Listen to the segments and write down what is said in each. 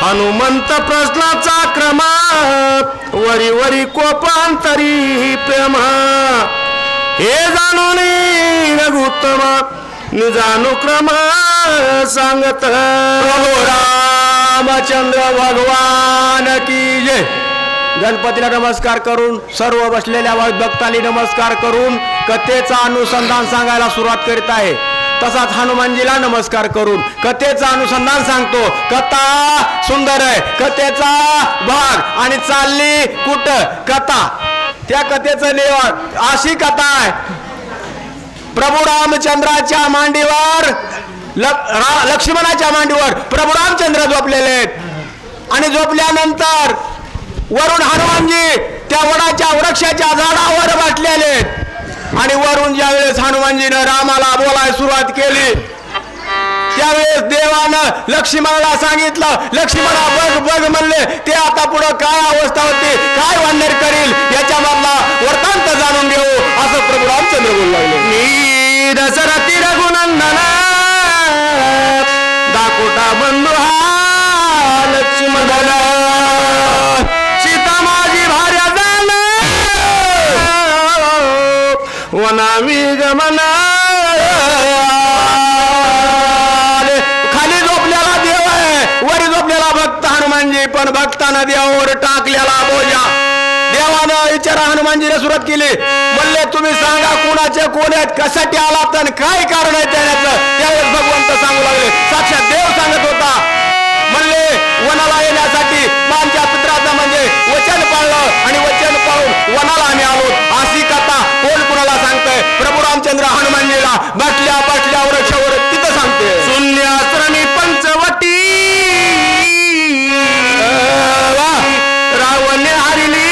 हनुमंत प्रश्नाचा क्रम वरी वरी कोपांतरी प्रेम हे जाणून रघुत्तम निजानुक्रम सांगत प्रभू रामचंद्र भगवान की जय. गणपतीला नमस्कार करून सर्व बसलेल्या भक्तांनी नमस्कार करून कथेचा अनुसंधान सांगायला सुरुवात करीत आहे. तसाच हनुमानजीला नमस्कार करून कथेचा अनुसंधान सांगतो. कथा सुंदर आहे, कथेचा भाग आणि चालली कुठं कथा. त्या कथेचं निवड अशी कथा आहे. प्रभू रामचंद्राच्या मांडीवर लक्ष्मणाच्या मांडीवर प्रभू रामचंद्र झोपलेले आहेत आणि झोपल्यानंतर वरून हनुमानजी त्या वडाच्या वृक्षाच्या झाडावर बसलेले आहेत आणि वरून ज्यावेळेस हनुमानजीनं रामाला बोलायला सुरुवात केली त्यावेळेस देवानं लक्ष्मणाला सांगितलं, लक्ष्मणा बघ बघ म्हणले ते आता पुढं काय अवस्था होती, काय वानर करील याच्यामधला वृत्तांत जाणून घेऊ असं प्रभू रामचंद्र बोलू लागले. मी दशरथी रघुनंदन दाकोटा बंधू हा लक्ष्मण सीता माझी भार्या झालं वनावी गमन. खाली झोपलेला देव आहे, वरी झोपलेला भक्त हनुमानजी, पण भक्ताना देवावर टाकलेला बोजा. देवानं विचारा हनुमानजीने सुरुवात केली, म्हणले तुम्ही सांगा कुणाचे कोण आहेत, कशासाठी आलात आणि काय कारण आहे त्याचं. त्यावेळेस भगवंत सांगू लागले, साक्षात देव सांगत होता, म्हणले वनाला येण्यासाठी मानच्या पित्राचं म्हणजे वचन पाळलं आणि वचन पाळून वनाला आम्ही आलो. अशी कथा कोण कुणाला सांगतंय? प्रभू रामचंद्र हनुमानजीला बसल्या बसल्या वृक्षावर तिथं सांगते. शून्यास्त्रनी पंचवटी रावणे हरिली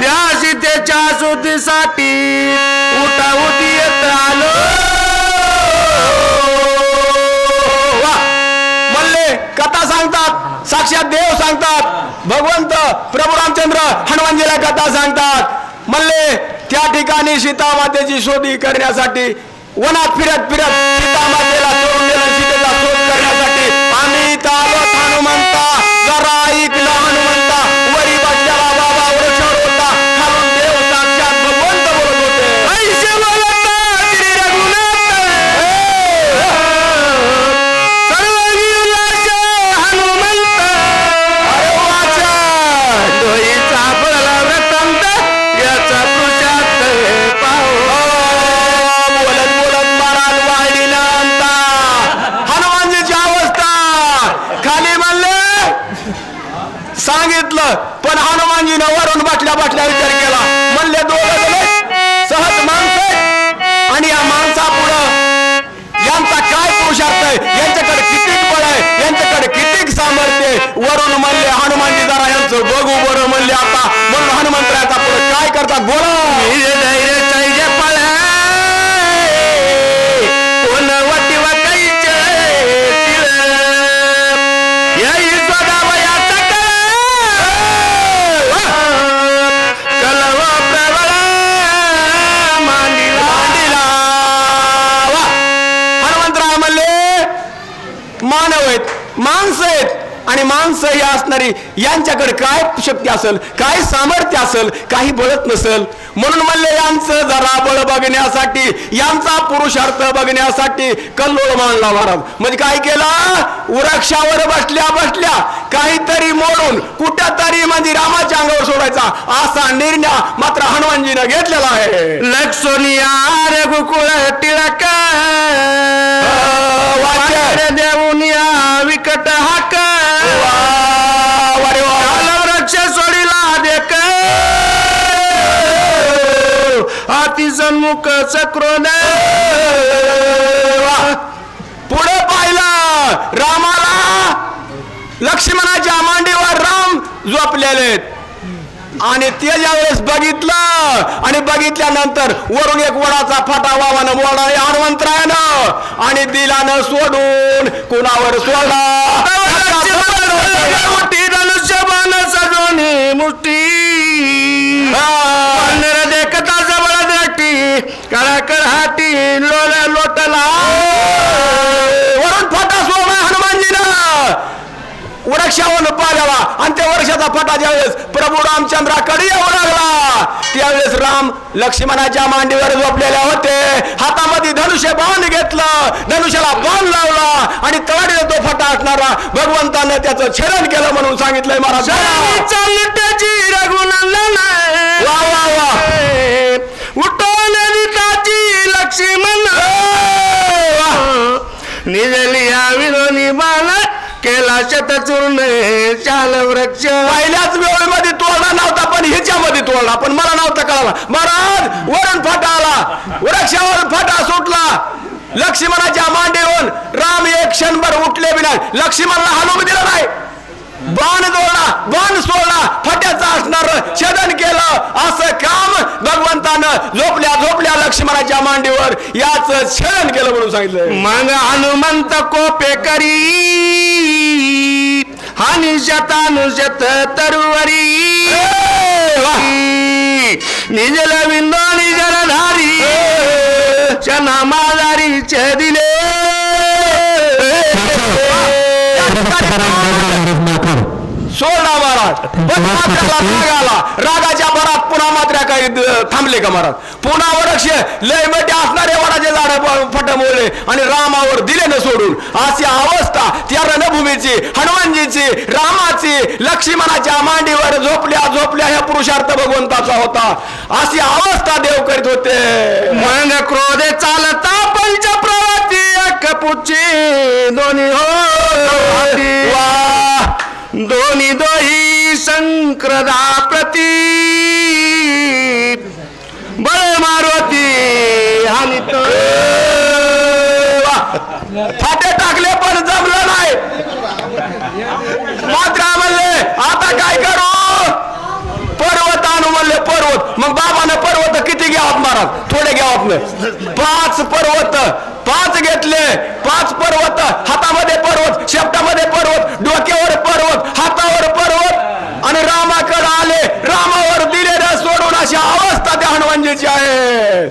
त्या सीतेच्या सुधीसाठी उठा उठी येत आलो. म्हणले कथा सांगतात, साक्षात देव सांगतात, भगवंत प्रभू रामचंद्र हनुमानजीला कथा सांगतात. म्हणले त्या ठिकाणी सीतामातेची शोधी करण्यासाठी वनात फिरत फिरत सीतामातेला सोडून दिलं, सीतेचा शोध करण्यासाठी आम्ही आलो. हनुमंता जरा ऐकलं, हनुमंता वरी बसलेला बाबा वृक्षावर होता, खालून देव साक्षात भगवंत बोलत होते. ऐसे बोलत श्री रघुनाथ सर्वगी उल्हास हनुमंत अरे वाचा डोईचा बळला व्रतांत याचा पुरुषार्थ पाहू. बोलत बोलत माराल वाहिनीला अंता हनुमानजीची अवस्था खाली म्हणले सांगितलं, पण हनुमानजीनं वरून बसल्या बसल्या विचार केला. म्हणले दोघं जण सहज माणसं आणि या माणसापुढं यांचा काय पुरुषार्थ आहे, यांच्याकडे किती बळ आहे, यांच्याकडे किती सामर्थ्य आहे. वरून म्हणले हनुमानजी जरा यांचं बघू बरं. म्हणले आता म्हणून हनुमंतराचा पुढे काय करतात बोला. कोण वटी वकायचे कलव प्रबळ मांडीला. हनुमंतराय म्हणले मानव आहेत, माणसं आहेत आणि माणसं ही असणारी यांच्याकडे काय शक्ती असेल, काय सामर्थ्य असेल, काही बळत नसेल. म्हणून म्हणले यांचं जरा बळ बघण्यासाठी, यांचा पुरुषार्थ बघण्यासाठी कल्लोळ मांडला महाराज. म्हणजे काय केलं, वृक्षावर बसल्या बसल्या काहीतरी मोडून कुठंतरी म्हणजे रामाच्या अंगावर सोडायचा असा निर्णय मात्र हनुमानजीनं घेतलेला आहे. लक्ष्मणिया रे गोकुळ टिळक देऊन या विकट हाक वृक्ष सोडीला देख अति सन्मुख चक्रोन. पुढे पाहिलं रामाला लक्ष्मणाच्या मांडीवर राम झोपलेले आणि ते ज्यावेळेस बघितलं आणि बघितल्यानंतर वरून एक वडाचा फाटा वावानं मोडा हनुमंतरायानं आणि दिलानं सोडून कुणावर सोडला. धनुष्यबाण सजवणी मुठी देखता जवळ दाटी कळाकळ हाटी लोटला वरून फटा ज्यावेळेस प्रभू रामचंद्राकडे येऊ लागला त्यावेळेस राम लक्ष्मणाच्या मांडीवर झोपलेले होते. हातामध्ये धनुष्य बाण घेतलं, धनुष्याला बाण लावला आणि तळाडीने तो फटा असणारा भगवंतानं त्याचं छेदन केलं म्हणून सांगितलंय महाराज. वा वा वा लक्ष्मण निजलिया विरोनी बाण केला शतचूर्ण चाल वृक्ष. पहिल्याच वेळेमध्ये तोडला नव्हता पण ह्याच्यामध्ये तोडला, पण मला नव्हता कळाला. महाराज वरून फाटा आला, वृक्षावर फाटा सुटला. लक्ष्मणाच्या मांडीवरून राम एक क्षणभर उठले बिना, लक्ष्मणाला हलवू दिलं नाही. बाण जोडला, बाण सोडला, फाट्याचा असणार छेदन केलं. असं काम भगवंतानं झोपल्या झोपल्या लक्ष्मणाच्या मांडीवर याच छेदन केलं म्हणून सांगितलं. मग हनुमंत कोपे करी हानी शतानुशत तरुवरी निजल विंदो निजल धारी चना माजारी दिले. सोडला महाराज, पण मात्र्याला राग आला. रागाच्या भरात पुन्हा मात्र्या काही थांबले का महाराज? पुन्हा वृक्ष लय मोठे असणारे वडाचे झाड फटमवले आणि रामावर दिले न सोडून. अशी अवस्था त्या रणभूमीची, हनुमानजीची, रामाची लक्ष्मणाच्या मांडीवर झोपल्या झोपल्या ह्या पुरुषार्थ भगवंताचा होता. अशी अवस्था देव करीत होते. मग क्रोधे चालता पंच प्रवृत्ती कपुची दोन्ही हो दोन्ही दोही संक्रदा प्रती बळे मारुती आणि फाटे टाकले पण जमलं नाही. मात्र म्हणले आता काय करू? पर्वत आणू म्हणले. पर्वत मग बाबाने पर्वत किती घ्यावत महाराज? थोडे घ्यावत. 5 पर्वत 5 घेतले. 5 पर्वत, हातामध्ये पर्वत, शेपटामध्ये पर्वत, डोक्यावर पर्वत, हातावर पर्वत आणि रामाकडे आले. रामावर दिले सोडून अशी अवस्था त्या हनुमानजीची आहे.